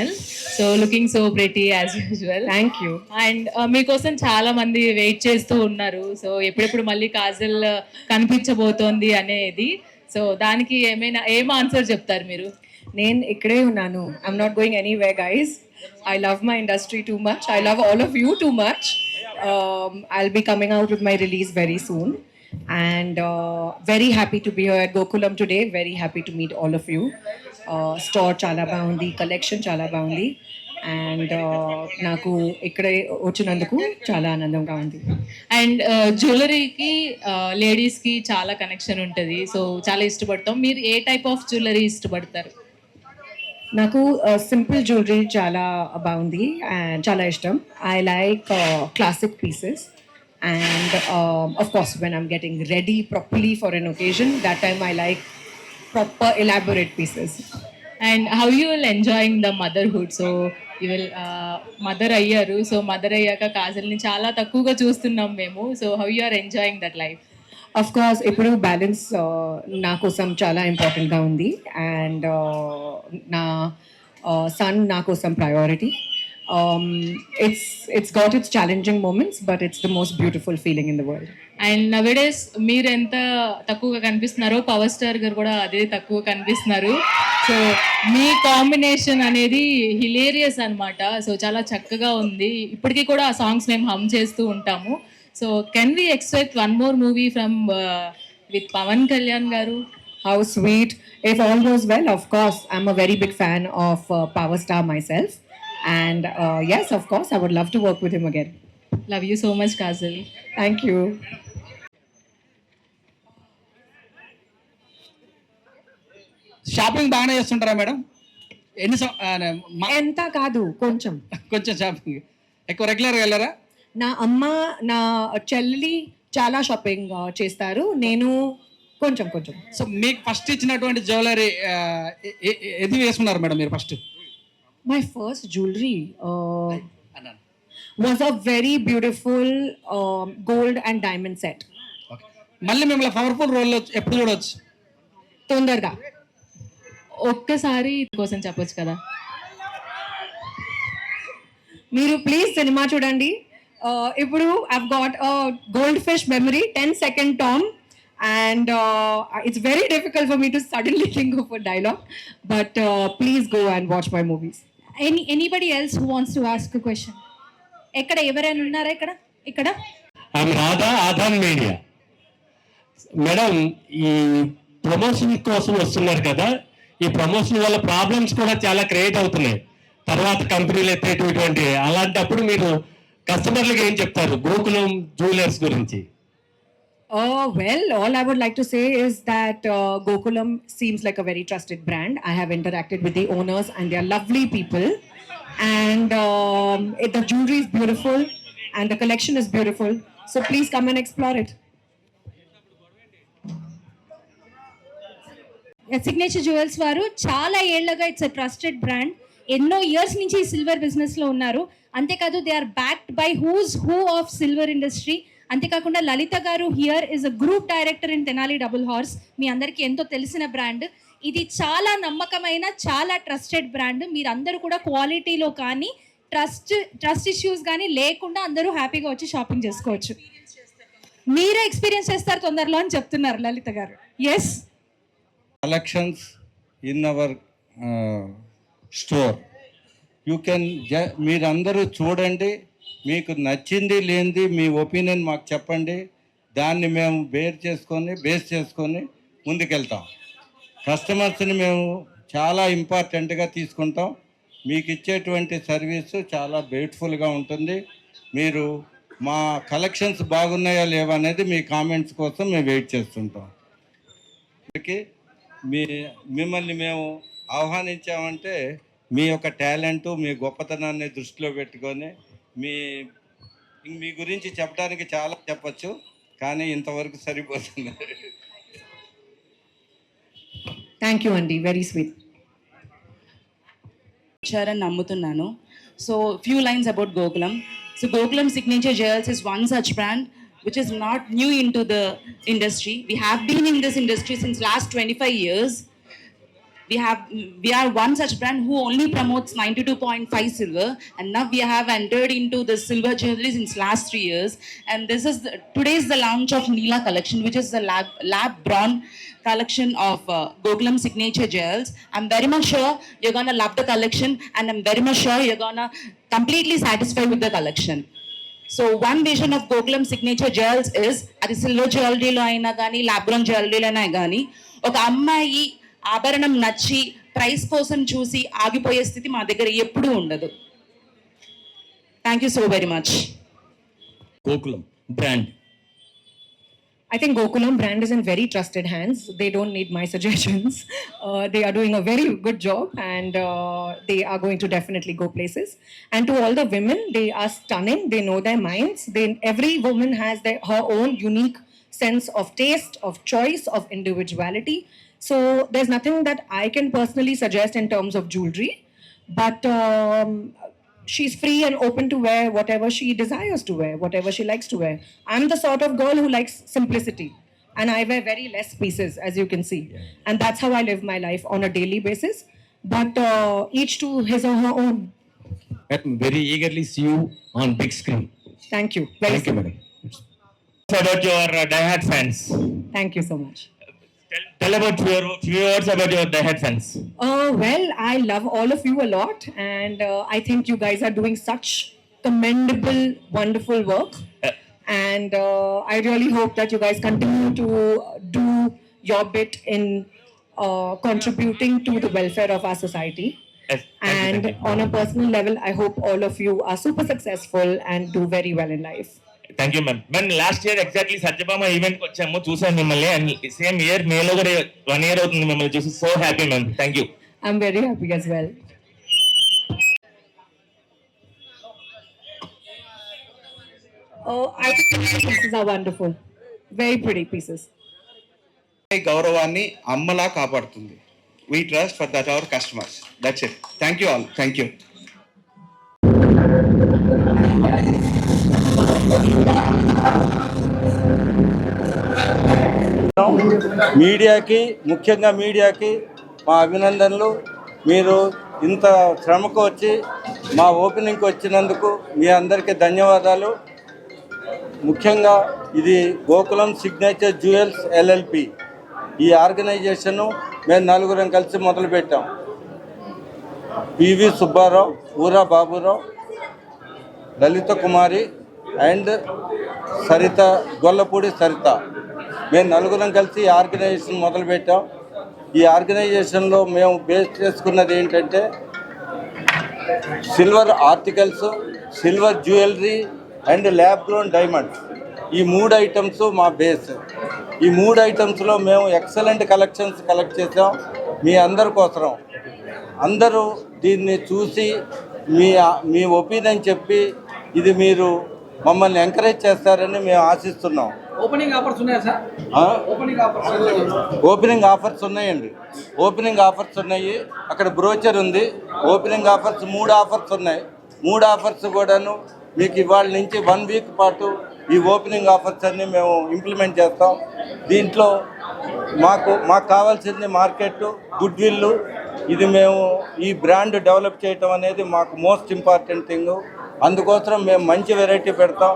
Channel. So looking so pretty as usual. Thank you. And మీకోసం చాలా మంది wait చేస్తూ ఉన్నారు. సో ఎప్పుడెప్పుడు మళ్ళీ కాజల్ కనిపించబోతోంది అనేది. సో దానికి ఏం ఆన్సర్ చెప్తారు మీరు? నేను ఇక్కడే ఉన్నాను. I'm not going anywhere guys. I love my industry too much. I love all of you too much. I'll be coming out with my release very soon. And very happy to be here at Gokulam today. Very happy to meet all of you. Store chala baundi, collection chala baundi. And నాకు ఇక్కడ వచ్చినందుకు చాలా ఆనందంగా ఉంది. And జ్యువెలరీకి లేడీస్కి చాలా connection ఉంటుంది. So చాలా ఇష్టపడతాం. మీరు ఏ టైప్ ఆఫ్ జ్యువెలరీ ఇష్టపడతారు? నాకు సింపుల్ జ్యువెలరీ చాలా బాగుంది అండ్ చాలా ఇష్టం. I like classic pieces and of course when I'm getting ready properly for an occasion that time I like proper elaborate pieces. And how you will enjoying the motherhood? So you will mother అయ్యారు. So mother అయ్యాక కాజల్ని చాలా తక్కువగా చూస్తున్నాం మేము. So how you are enjoying that life? Of course ఇప్పుడు balance నా కోసం చాలా ఇంపార్టెంట్గా ఉంది అండ్ నా సన్ నా కోసం priority. It's got it's challenging moments but it's the most beautiful feeling in the world. And nowadays మీరు ఎంత తక్కువగా కనిపిస్తున్నారో పవర్ స్టార్ గారు కూడా అదే తక్కువ కనిపిస్తున్నారు. సో మీ కాంబినేషన్ అనేది హిలేరియస్ అనమాట. సో చాలా చక్కగా ఉంది. ఇప్పటికీ కూడా ఆ సాంగ్స్ మేము హమ్ చేస్తూ ఉంటాము. So can we expect one more movie from with Pawan Kalyan garu? How sweet. If all goes well, of course, I'm a very big fan of Power Star myself. And yes, of course, I would love to work with him again. Love you so much, Kajal. Thank you. Shopping బాగానే చేస్తుంటారా madam? ఎంత కాదు, కొంచెం కొంచెం shopping. ఎక్కువ రెగ్యులర్గా వెళ్ళారా? నా అమ్మ నా చెల్లి చాలా షాపింగ్ చేస్తారు. నేను కొంచెం కొంచెం. సో మీకు ఫస్ట్ ఇచ్చినటువంటి జ్యువెలరీ ఏది వేసుకున్నారు మేడం మీరు first? My first jewellery was a very beautiful gold and diamond set. మళ్ళీ మిమ్మల్ని పవర్ఫుల్ రోల్లో ఎప్పుడు చూడవచ్చు? తొందరగా. ఒక్కసారి కోసం చెప్పొచ్చు కదా మీరు? ప్లీజ్ సినిమా చూడండి. ఇప్పుడు I've got a goldfish memory, 10-second Tom, and it's very difficult for me to suddenly think of a dialogue, but please go and watch my movies. Anybody else who wants to ask a question? ekkada evarayna unnara ikkada? I'm Radha, Adhan Media. Madam, ఈ promotion కోసం వస్తున్నారు కదా, ఈ promotion వల్ల problems కూడా చాలా create అవుతున్నాయి తర్వాత కంపెనీలు ఎత్తేటువంటి. అలాంటప్పుడు మీరు కస్టమర్లకు ఏం చెప్తారు గోకులం జ్యువెలర్స్ గురించి? Well, all I would like to say is that Gokulam seems like a very trusted brand. I have interacted with the owners and they are lovely people. And the jewelry is beautiful and the collection is beautiful. So please come and explore it. Signature jewels వారు చాలా ఏళ్లుగా it's a trusted brand. ఎన్నో years నుంచి ఈ silver బిజినెస్లో ఉన్నారు. అంతేకాదు they are backed by who's who of silver industry. అంతేకాకుండా లలిత గారు here is a group director in Tenali double horse. మీ అందరికీ ఎంతో తెలిసిన బ్రాండ్ ఇది. చాలా నమ్మకమైన చాలా ట్రస్టెడ్ బ్రాండ్. మీరందరూ కూడా క్వాలిటీలో కానీ ట్రస్ట్ ఇష్యూస్ కానీ లేకుండా అందరూ హ్యాపీగా వచ్చి షాపింగ్ చేసుకోవచ్చు. మీరే ఎక్స్పీరియన్స్ చేస్తారు తొందరలో అని చెప్తున్నారు లలిత గారు. Yes, collections in our store you can మీరందరూ చూడండి. మీకు నచ్చింది లేనిది మీ ఒపీనియన్ మాకు చెప్పండి. దాన్ని మేము బేస్ చేసుకొని ముందుకెళ్తాం. కస్టమర్స్ని మేము చాలా ఇంపార్టెంట్గా తీసుకుంటాం. మీకు ఇచ్చేటువంటి సర్వీసు చాలా బ్యూటిఫుల్గా ఉంటుంది. మీరు మా కలెక్షన్స్ బాగున్నాయా లేవా అనేది మీ కామెంట్స్ కోసం మేము వెయిట్ చేస్తుంటాం. మిమ్మల్ని మేము ఆహ్వానించామంటే మీ యొక్క టాలెంటు మీ గొప్పతనాన్ని దృష్టిలో పెట్టుకొని మీ గురించి చెప్పడానికి చాలా చెప్పచ్చు, కానీ ఇంతవరకు సరిపోతుంది. థ్యాంక్ యూ అండి, వెరీ స్వీట్. వచ్చారని నమ్ముతున్నాను. So few lines about Gokulam. So Gokulam Signature Jewels is one such brand which is not new into the industry. We have been in this industry since last 25 years. we are one such brand who only promotes 92.5 silver, and now we have entered into the silver jewelry since last 3 years. And today is the launch of Neela collection, which is the lab drawn collection of Gokulam signature jewels. I'm very much sure you're gonna love the collection, and I'm very much sure you're gonna completely satisfied with the collection. So one vision of Gokulam signature jewels is అది silver జ్యువెలరీలో అయినా కానీ lab grown జ్యువెలరీలో అయినా కానీ ఒక అమ్మాయి ఆభరణం నచ్చి price కోసం చూసి ఆగిపోయే స్థితి మా దగ్గర ఎప్పుడూ ఉండదు. Thank you so very much. Gokulam brand. I think Gokulam brand is in very trusted hands. They don't need my suggestions. They are doing a very good job, and they are going to definitely go places. And to all the women, they are stunning. They know their minds. Every woman has her own unique sense of taste, of choice, of individuality. So there's nothing that I can personally suggest in terms of jewelry, but she's free and open to wear whatever she desires to wear, whatever she likes to wear. I'm the sort of girl who likes simplicity, and I wear very less pieces, as you can see. And that's how I live my life on a daily basis. But each to his or her own. I'm very eagerly see you on big screen. Thank you. Very Thank you, soon. madam. About your diehard fans. Thank you so much. Tell about few words about your diehard fans. Well, I love all of you a lot, and I think you guys are doing such commendable, wonderful work. And I really hope that you guys continue to do your bit in contributing to the welfare of our society. Yes, And on a personal level, I hope all of you are super successful and do very well in life. Thank you ma'am. మేము last year exactly Satyabhama ఈవెంట్కి వచ్చాము, చూసాను మిమ్మల్ని. And same year మేలో కూడా 1 year అవుతుంది మిమ్మల్ని చూసి. So happy ma'am. Thank you. I'm very happy as well. I think the pieces are wonderful. Very pretty pieces. గౌరవాన్ని అమ్మలా కాపాడుతుంది. We trust for that our customers. That's it. Thank you all. Thank you. మీడియాకి, ముఖ్యంగా మీడియాకి మా అభినందనలు. మీరు ఇంత శ్రమకు వచ్చి మా ఓపెనింగ్కి వచ్చినందుకు మీ అందరికీ ధన్యవాదాలు. ముఖ్యంగా ఇది గోకులం సిగ్నేచర్ జ్యువెల్స్ LLP. ఈ ఆర్గనైజేషను మేము 4 కలిసి మొదలుపెట్టాం. పివి సుబ్బారావు, ఊరా బాబురావు, లలిత కుమారి అండ్ సరిత, గొల్లపూడి సరిత. మేము 4 కలిసి ఈ ఆర్గనైజేషన్ మొదలుపెట్టాం. ఈ ఆర్గనైజేషన్లో మేము బేస్ చేసుకున్నది ఏంటంటే silver articles, silver jewellery and lab grown diamonds. ఈ 3 ఐటమ్స్ మా బేస్. ఈ 3 ఐటమ్స్లో మేము ఎక్సలెంట్ కలెక్షన్స్ కలెక్ట్ చేసాం మీ అందరి కోసం. అందరూ దీన్ని చూసి మీ ఒపీనియన్ చెప్పి ఇది మీరు మమ్మల్ని ఎంకరేజ్ చేస్తారని మేము ఆశిస్తున్నాం. ఓపెనింగ్ ఆఫర్స్ ఉన్నాయా సార్? ఓపెనింగ్ ఆఫర్స్ ఉన్నాయండి. ఓపెనింగ్ ఆఫర్స్ ఉన్నాయి. అక్కడ బ్రోచర్ ఉంది. ఓపెనింగ్ ఆఫర్స్ 3 ఆఫర్స్ ఉన్నాయి. 3 ఆఫర్స్ కూడాను మీకు ఇవాళ నుంచి 1 వీక్ పాటు ఈ ఓపెనింగ్ ఆఫర్స్ అన్ని మేము ఇంప్లిమెంట్ చేస్తాం. దీంట్లో మాకు కావాల్సింది మార్కెట్, గుడ్ విల్. ఇది మేము ఈ బ్రాండ్ డెవలప్ చేయటం అనేది మాకు మోస్ట్ ఇంపార్టెంట్ థింగ్. అందుకోసం మేము మంచి వెరైటీ పెడతాం.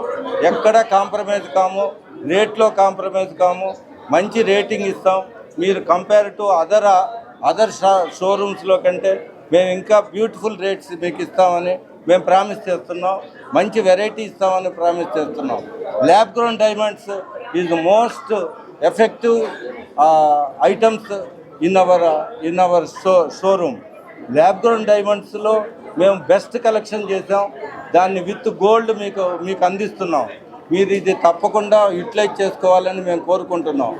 ఎక్కడా కాంప్రమైజ్ కాము, రేట్లో కాంప్రమైజ్ కాము, మంచి రేటింగ్ ఇస్తాం. మీరు కంపేర్ టు అదర్ షోరూమ్స్లో కంటే మేము ఇంకా బ్యూటిఫుల్ రేట్స్ మీకు ఇస్తామని మేము ప్రామిస్ చేస్తున్నాం. మంచి వెరైటీ ఇస్తామని ప్రామిస్ చేస్తున్నాం. Lab grown diamonds is the most effective items in our showroom. Lab grown డైమండ్స్లో మేము బెస్ట్ కలెక్షన్ చేసాం. దాన్ని విత్ గోల్డ్ మీకు అందిస్తున్నాం. మీరు ఇది తప్పకుండా యూటిలైజ్ చేసుకోవాలని మేము కోరుకుంటున్నాం.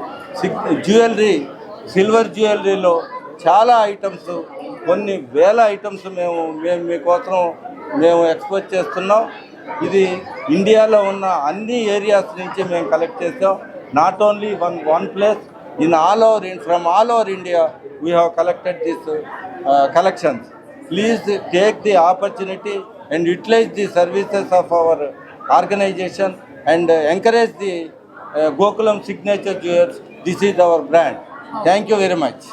జ్యువెలరీ, సిల్వర్ జ్యువెలరీలో చాలా ఐటమ్స్, కొన్ని వేల ఐటమ్స్ మేము మీకోసం మేము ఎక్స్పోజ్ చేస్తున్నాం. ఇది ఇండియాలో ఉన్న అన్ని ఏరియాస్ నుంచి మేము కలెక్ట్ చేసాం. Not only one place, from all over India we have collected these collections. Please take the opportunity and utilize the services of our organization and encourage the Gokulam Signature Jewels. This is our brand. Thank you very much.